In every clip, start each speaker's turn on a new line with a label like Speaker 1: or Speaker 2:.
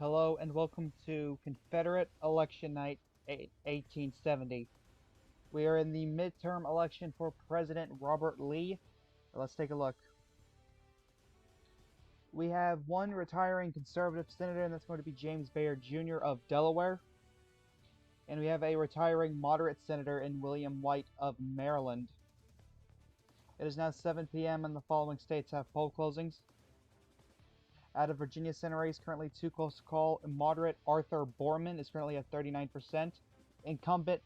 Speaker 1: Hello and welcome to Confederate Election Night 1870. We are in the midterm election for President Robert Lee. Let's take a look. We have one retiring conservative senator, and that's going to be James Bayard Jr. of Delaware. And we have a retiring moderate senator in William White of Maryland. It is now 7 p.m. and the following states have poll closings. Out of Virginia Senate race, currently too close to call. Moderate Arthur Borman is currently at 39%. Incumbent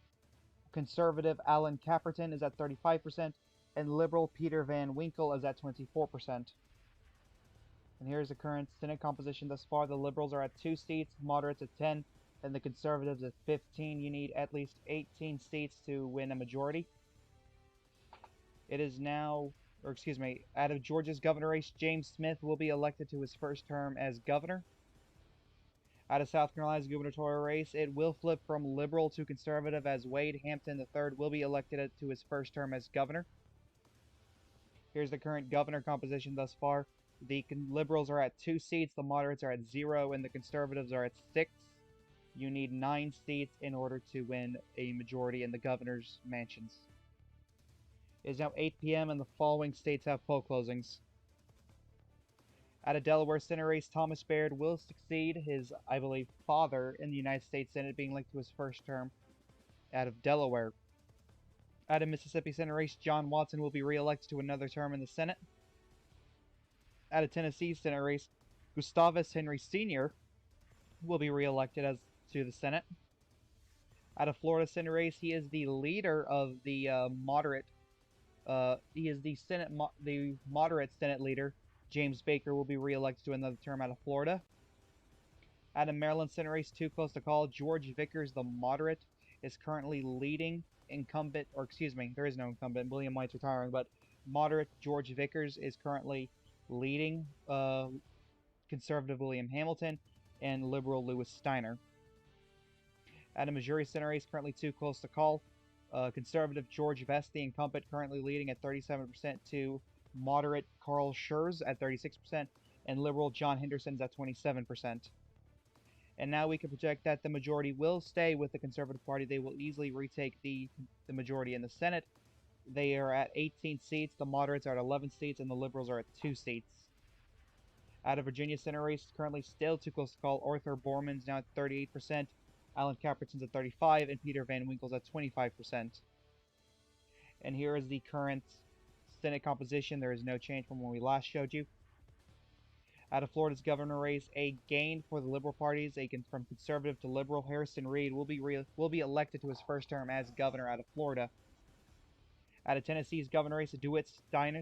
Speaker 1: conservative Alan Caperton is at 35%. And liberal Peter Van Winkle is at 24%. And here's the current Senate composition thus far. The liberals are at 2 seats, moderates at 10, and the conservatives at 15. You need at least 18 seats to win a majority. It is now... out of Georgia's governor race, James Smith will be elected to his first term as governor. Out of South Carolina's gubernatorial race, it will flip from liberal to conservative as Wade Hampton III will be elected to his first term as governor. Here's the current governor composition thus far. The liberals are at 2 seats, the moderates are at 0, and the conservatives are at 6. You need 9 seats in order to win a majority in the governor's mansions. It is now 8 p.m. and the following states have poll closings. Out of Delaware Senate race, Thomas Baird will succeed his, I believe, father in the United States Senate, being elected to his first term out of Delaware. Out of Mississippi Senate race, John Watson will be re-elected to another term in the Senate. Out of Tennessee Senate race, Gustavus Henry Sr. will be re-elected to the Senate. Out of Florida Senate race, he is the leader of the moderate. He is the moderate Senate leader. James Baker will be re-elected to another term out of Florida. Out of Maryland Senate race, too close to call, George Vickers, the moderate, is currently leading incumbent, there is no incumbent, William White's retiring, but moderate George Vickers is currently leading conservative William Hamilton and liberal Lewis Steiner. Out of Missouri Senate race, currently too close to call, conservative George Vest, the incumbent, currently leading at 37% to moderate Carl Schurz at 36%, and liberal John Henderson's at 27%. And now we can project that the majority will stay with the Conservative Party. They will easily retake the majority in the Senate. They are at 18 seats, the moderates are at 11 seats, and the liberals are at 2 seats. Out of Virginia Senate race, currently still too close to call, Arthur Borman's now at 38%, Alan Caperton's at 35%, and Peter Van Winkle's at 25%. And here is the current Senate composition. There is no change from when we last showed you. Out of Florida's governor race, a gain for the Liberal parties, from conservative to liberal. Harrison Reed will be elected to his first term as governor out of Florida. Out of Tennessee's governor race, DeWitt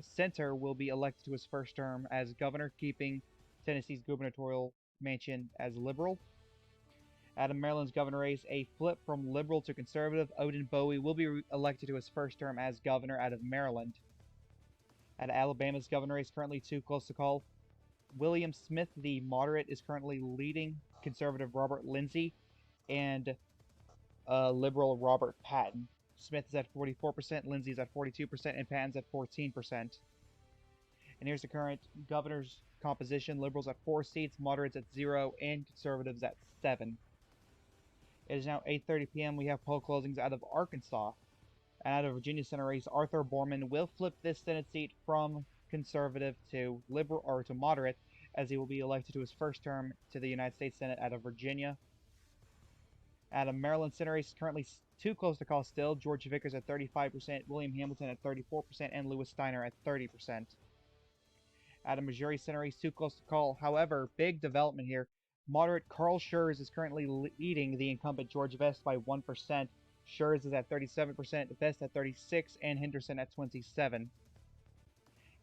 Speaker 1: Center will be elected to his first term as governor, keeping Tennessee's gubernatorial mansion as liberal. Out of Maryland's governor race, a flip from liberal to conservative. Odin Bowie will be elected to his first term as governor out of Maryland. Out of Alabama's governor race, currently too close to call, William Smith, the moderate, is currently leading conservative Robert Lindsay and liberal Robert Patton. Smith is at 44%, Lindsay is at 42%, and Patton's at 14%. And here's the current governor's composition. Liberals at 4 seats, moderates at 0, and conservatives at 7. It is now 8:30 p.m. We have poll closings out of Arkansas. And out of Virginia Senate race, Arthur Borman will flip this Senate seat from conservative to liberal or to moderate, as he will be elected to his first term to the United States Senate out of Virginia. Out of Maryland Senate race, currently too close to call still, George Vickers at 35%, William Hamilton at 34%, and Lewis Steiner at 30%. Out of Missouri Senate race, too close to call. However, big development here. Moderate Carl Schurz is currently leading the incumbent George Vest by 1%. Schurz is at 37%, Vest at 36%, and Henderson at 27%. And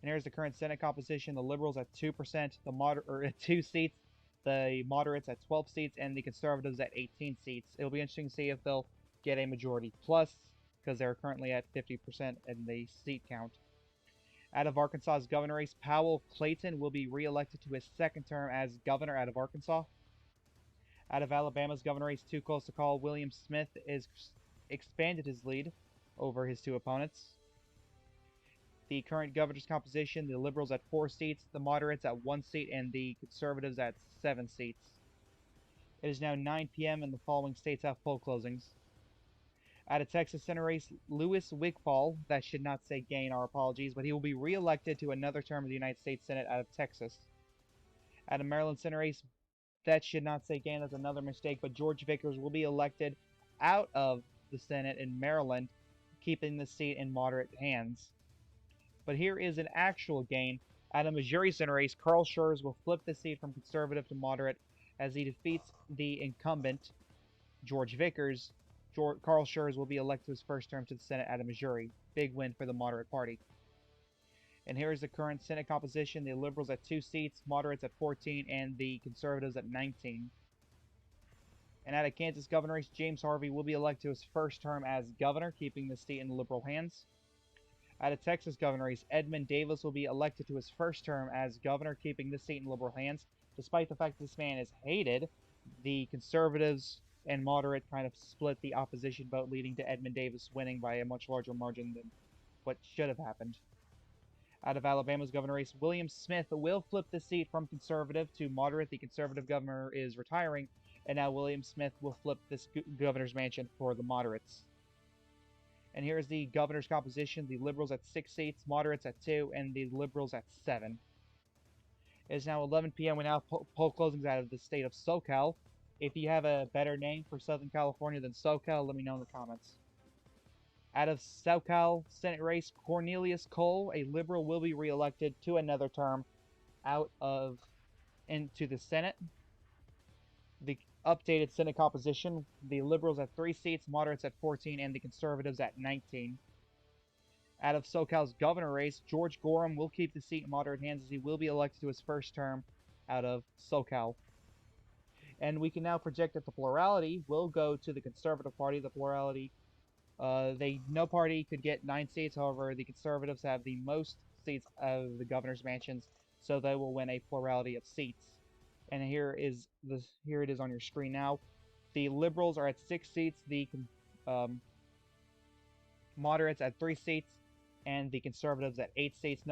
Speaker 1: here's the current Senate composition. The Liberals at 2%, at 2 seats, the Moderates at 12 seats, and the Conservatives at 18 seats. It'll be interesting to see if they'll get a majority plus, because they're currently at 50% in the seat count. Out of Arkansas's governor race, Powell Clayton will be re-elected to his second term as governor out of Arkansas. Out of Alabama's governor race, too close to call, William Smith is expanded his lead over his 2 opponents. The current governor's composition, the Liberals at 4 seats, the Moderates at 1 seat, and the Conservatives at 7 seats. It is now 9 p.m. and the following states have poll closings. Out of Texas Senate race, Louis Wigfall, that should not say Gain, our apologies, but he will be re-elected to another term of the United States Senate out of Texas. Out of Maryland Senate race, that should not say Gain, that's another mistake, but George Vickers will be elected out of the Senate in Maryland, keeping the seat in moderate hands. But here is an actual gain. Out of Missouri Senate race, Carl Schurz will flip the seat from conservative to moderate as he defeats the incumbent, George Vickers. Carl Schurz will be elected to his first term to the Senate out of Missouri. Big win for the moderate party. And here is the current Senate composition. The Liberals at 2 seats, moderates at 14, and the Conservatives at 19. And out of Kansas governor race, James Harvey will be elected to his first term as governor, keeping the state in Liberal hands. Out of Texas governor race, Edmund Davis will be elected to his first term as governor, keeping the seat in Liberal hands. Despite the fact that this man is hated, the Conservatives and moderate kind of split the opposition vote, leading to Edmund Davis winning by a much larger margin than what should have happened. Out of Alabama's governor race, William Smith will flip the seat from conservative to moderate. The conservative governor is retiring, and now William Smith will flip this governor's mansion for the moderates. And here's the governor's composition. The Liberals at 6 seats, moderates at 2, and the Liberals at 7. It is now 11 p.m. We now have poll closings out of the state of SoCal. If you have a better name for Southern California than SoCal, let me know in the comments. Out of SoCal Senate race, Cornelius Cole, a liberal, will be re-elected to another term into the Senate. The updated Senate composition, the Liberals at 3 seats, moderates at 14, and the Conservatives at 19. Out of SoCal's governor race, George Gorham will keep the seat in moderate hands as he will be elected to his first term out of SoCal. And we can now project that the plurality will go to the Conservative Party. The plurality, no party could get 9 seats. However, the Conservatives have the most seats of the governor's mansions, so they will win a plurality of seats. And here it is on your screen now. The Liberals are at 6 seats, the moderates at 3 seats, and the Conservatives at 8 seats.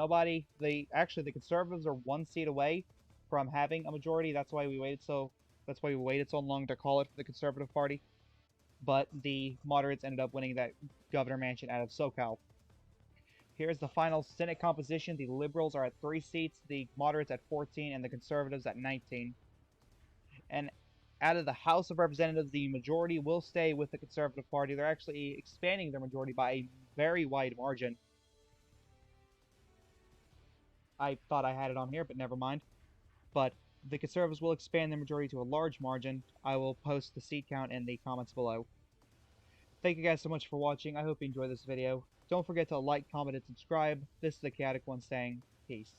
Speaker 1: Actually, the Conservatives are 1 seat away from having a majority. That's why we waited so long to call it for the Conservative Party. But the moderates ended up winning that governor mansion out of SoCal. Here's the final Senate composition. The Liberals are at 3 seats, the moderates at 14, and the Conservatives at 19. And out of the House of Representatives, the majority will stay with the Conservative Party. They're actually expanding their majority by a very wide margin. I thought I had it on here, but never mind. But the Conservatives will expand their majority to a large margin. I will post the seat count in the comments below. Thank you guys so much for watching. I hope you enjoyed this video. Don't forget to like, comment, and subscribe. This is the Chaotic One saying peace.